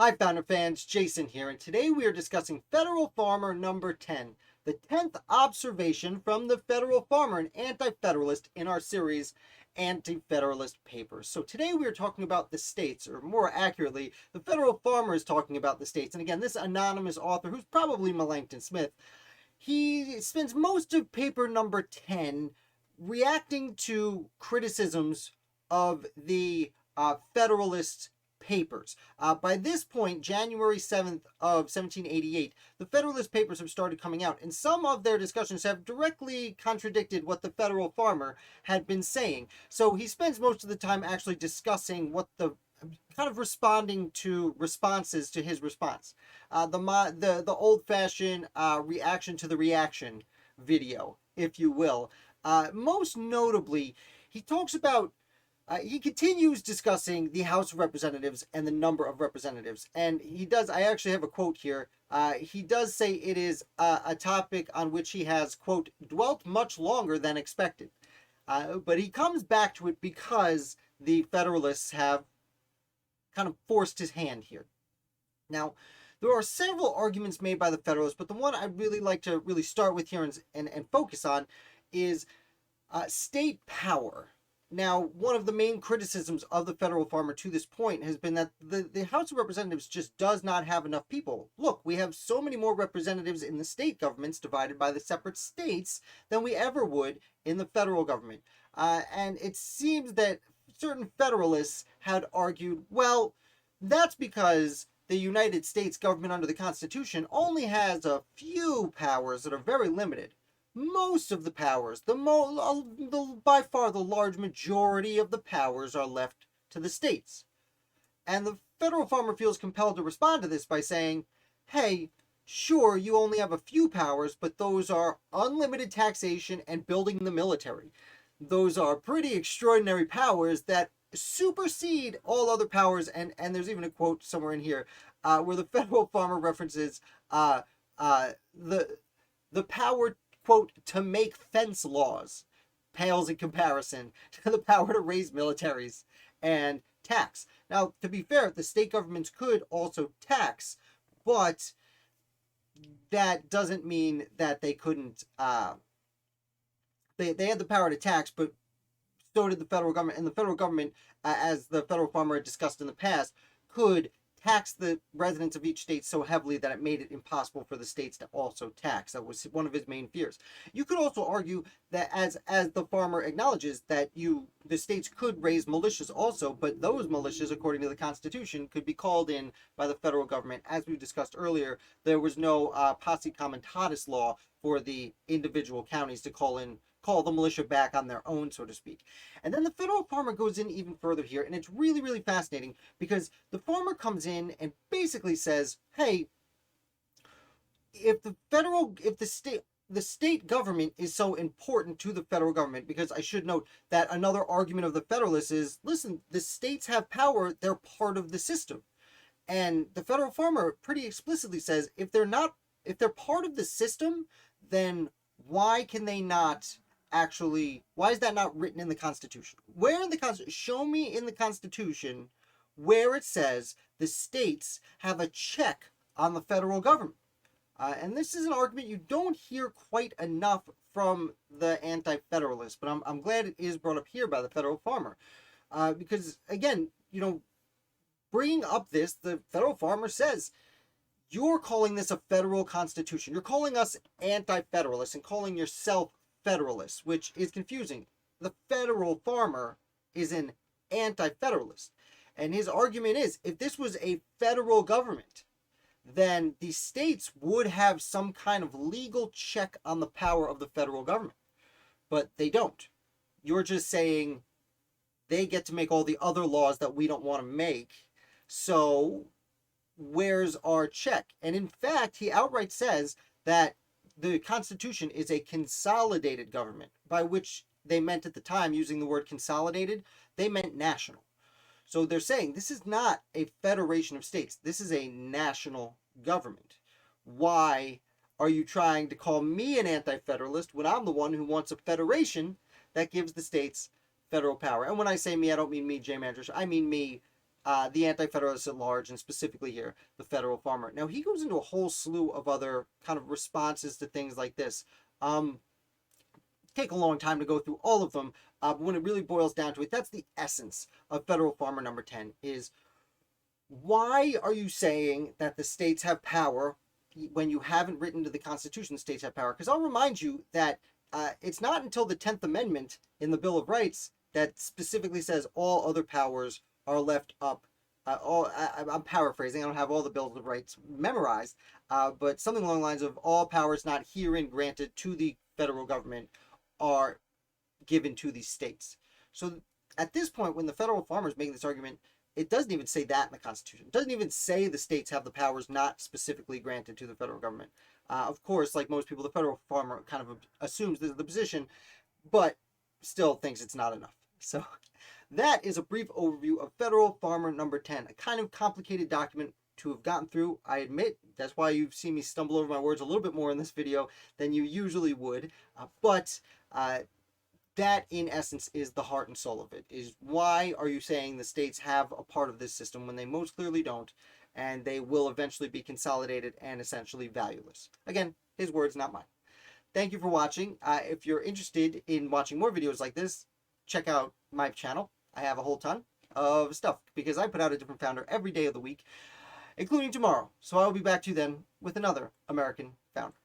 Hi, Founder fans, Jason here, and today we are discussing Federal Farmer number 10, the 10th observation from the Federal Farmer, an anti-federalist in our series, Anti-Federalist Paper. So today we are talking about the states, or more accurately, the Federal Farmer is talking about the states. And again, this anonymous author, who's probably Melanchthon Smith, he spends most of paper number 10 reacting to criticisms of the Federalist Papers. By this point, January 7th of 1788, the Federalist Papers have started coming out, and some of their discussions have directly contradicted what the Federal Farmer had been saying. So he spends most of the time actually discussing what the kind of responding to responses to his response. The old-fashioned reaction to the reaction video, if you will. Most notably, he talks about he continues discussing the House of Representatives and the number of representatives. And he does, I actually have a quote here. He does say it is a topic on which he has, quote, dwelt much longer than expected. But he comes back to it because the Federalists have kind of forced his hand here. Now, there are several arguments made by the Federalists, but the one I'd really like to really start with here and focus on is state power. Now, one of the main criticisms of the Federal Farmer to this point has been that the House of Representatives just does not have enough people. Look, we have so many more representatives in the state governments divided by the separate states than we ever would in the federal government. And it seems that certain Federalists had argued, well, that's because the United States government under the Constitution only has a few powers that are very limited. Most of the powers, by far the large majority of the powers are left to the states. And the Federal Farmer feels compelled to respond to this by saying, hey, sure, you only have a few powers, but those are unlimited taxation and building the military. Those are pretty extraordinary powers that supersede all other powers. And there's even a quote somewhere in here where the Federal Farmer references the power, quote, to make fence laws pales in comparison to the power to raise militaries and tax. Now, to be fair, the state governments could also tax, but that doesn't mean that they couldn't. They had the power to tax, but so did the federal government. And the federal government, as the Federal Farmer had discussed in the past, could tax the residents of each state so heavily that it made it impossible for the states to also tax. That was one of his main fears. You could also argue that, as the farmer acknowledges, that the states could raise militias also, but those militias, according to the Constitution, could be called in by the federal government. As we discussed earlier, there was no posse comitatus law for the individual counties to call the militia back on their own, so to speak. And then the Federal Farmer goes in even further here, and it's really, really fascinating because the farmer comes in and basically says, hey, if the state government is so important to the federal government, because I should note that another argument of the Federalists is, listen, the states have power, they're part of the system. And the Federal Farmer pretty explicitly says, if they're part of the system, then why can they not why is that not written in the Constitution? Where in the Constitution? Show me in the Constitution where it says the states have a check on the federal government. And this is an argument you don't hear quite enough from the anti-federalists, but I'm glad it is brought up here by the Federal Farmer. Because, again, bringing up this, the Federal Farmer says, you're calling this a federal constitution. You're calling us anti-federalists and calling yourself federalists, which is confusing. The Federal Farmer is an anti-federalist. And his argument is, if this was a federal government, then the states would have some kind of legal check on the power of the federal government. But they don't. You're just saying they get to make all the other laws that we don't want to make. So where's our check? And in fact, he outright says that the Constitution is a consolidated government, by which they meant at the time, using the word consolidated, they meant national. So they're saying this is not a federation of states. This is a national government. Why are you trying to call me an anti-federalist when I'm the one who wants a federation that gives the states federal power? And when I say me, I don't mean me, Jay Mandrish. I mean me the Anti-Federalists at large, and specifically here, the federal farmer. Now, he goes into a whole slew of other kind of responses to things like this. Take a long time to go through all of them, but when it really boils down to it, that's the essence of federal farmer number 10 is, why are you saying that the states have power when you haven't written to the Constitution the states have power? Because I'll remind you that it's not until the 10th Amendment in the Bill of Rights that specifically says all other powers are left up. I'm paraphrasing. I don't have all the Bills of Rights memorized, but something along the lines of all powers not herein granted to the federal government are given to the states. So at this point, when the federal farmer is making this argument, it doesn't even say that in the Constitution. It doesn't even say the states have the powers not specifically granted to the federal government. Of course, like most people, the federal farmer kind of assumes this is the position, but still thinks it's not enough. So that is a brief overview of Federal Farmer number 10, a kind of complicated document to have gotten through. I admit that's why you've seen me stumble over my words a little bit more in this video than you usually would, but that in essence is the heart and soul of it, is why are you saying the states have a part of this system when they most clearly don't, and they will eventually be consolidated and essentially valueless. Again, his words, not mine. Thank you for watching. If you're interested in watching more videos like this, check out my channel. I have a whole ton of stuff because I put out a different founder every day of the week, including tomorrow. So I will be back to you then with another American founder.